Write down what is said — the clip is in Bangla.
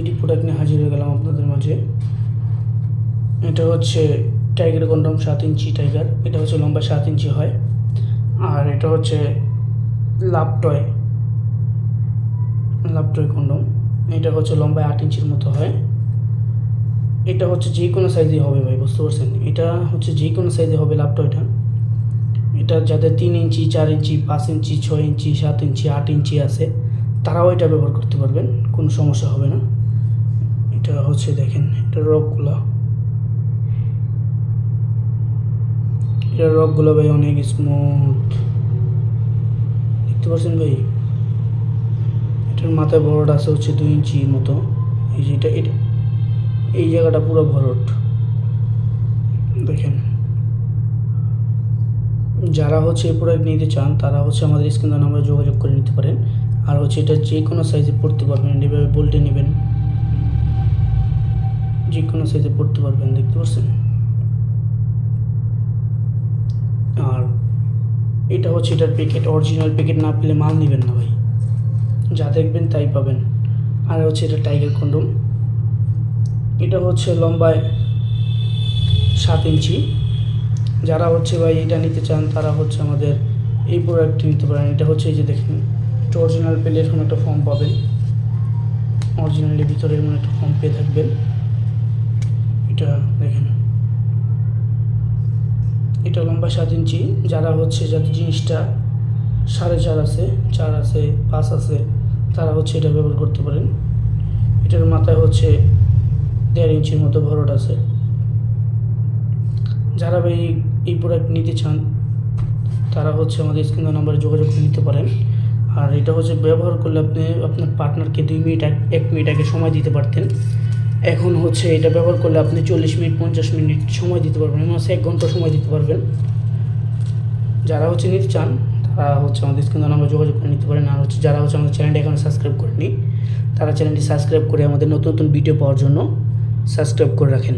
দুইটি প্রোডাক্ট নিয়ে হাজির হয়ে গেলাম আপনাদের মাঝে। এটা হচ্ছে টাইগার কন্ডম 7 ইঞ্চি টাইগার, এটা হচ্ছে লম্বা 7 ইঞ্চি হয়। আর এটা হচ্ছে লাভ টয় কন্ডম, এটা হচ্ছে লম্বায় 8 ইঞ্চির মতো হয়। এটা হচ্ছে যে কোনো সাইজে হবে ভাই, বুঝতে পারছেন? এটা হচ্ছে যে কোনো সাইজে হবে লাভ টয়টা। এটা যাদের 3 ইঞ্চি, 4 ইঞ্চি, 5 ইঞ্চি, 6 ইঞ্চি, 7 ইঞ্চি, 8 ইঞ্চি আছে, তারাও এটা ব্যবহার করতে পারবেন, কোনো সমস্যা হবে না। এটা হচ্ছে দেখেন, এটার রকগুলো ভাই অনেক স্মুথ, দেখতে পাচ্ছেন ভাই? এটার মাথায় ভরট আছে হচ্ছে 2 ইঞ্চির মতো। এই যে এটা এই জায়গাটা পুরো ভরট, দেখেন। যারা হচ্ছে এই প্রোডাক্ট নিতে চান তারা হচ্ছে আমাদের স্ক্রিনে নাম্বারে যোগাযোগ করে নিতে পারেন। আর হচ্ছে এটা যে কোনো সাইজে পড়তে পারবেন, এভাবে বল্টে নেবেন, যে কোনো সাইজে পড়তে পারবেন, দেখতে পাচ্ছেন? আর এটা হচ্ছে এটার প্যাকেট, অরিজিনাল প্যাকেট না পেলে মাল নেবেন না ভাই, যা দেখবেন তাই পাবেন। আর হচ্ছে এটা টাইগার কন্ডম, এটা হচ্ছে লম্বায় 7 ইঞ্চি। যারা হচ্ছে ভাই এটা নিতে চান তারা হচ্ছে আমাদের এই প্রোডাক্টটি নিতে পারেন। এটা হচ্ছে এই যে দেখেন, অরিজিনাল পেলে এরকম একটা ফর্ম পাবেন, অরিজিনালের ভিতরে এরকম একটা ফর্ম পেয়ে থাকবেন। এটা দেখেন, এটা লম্বা 7 ইঞ্চি। যারা হচ্ছে যাতে জিনিসটা 4.5 আছে, 4 আছে, 5 আছে, তারা হচ্ছে এটা ব্যবহার করতে পারেন। এটার মাথায় হচ্ছে 1.5 ইঞ্চির মতো ভরট আছে। যারা ভাই এই প্রোডাক্ট নিতে চান তারা হচ্ছে আমাদের স্ক্রিনে নাম্বারে যোগাযোগ করে নিতে পারেন। আর এটা হচ্ছে ব্যবহার করলে আপনি আপনার পার্টনারকে 2 মিনিট 1 মিনিট আগে সময় দিতে পারতেন। এখন হচ্ছে এটা ব্যবহার করলে আপনি 40 মিনিট 50 মিনিট সময় দিতে পারবেন, মানে 1 ঘন্টা সময় দিতে পারবেন। যারা হচ্ছে নিতে চান তারা হচ্ছে আমাদের স্ক্রিনে নাম্বারে যোগাযোগ করে নিতে পারেন। আর হচ্ছে যারা হচ্ছে আমাদের চ্যানেলটি এখনো সাবস্ক্রাইব করেনি তারা চ্যানেলটি সাবস্ক্রাইব করে আমাদের নতুন নতুন ভিডিও পাওয়ার জন্য সাবস্ক্রাইব করে রাখেন।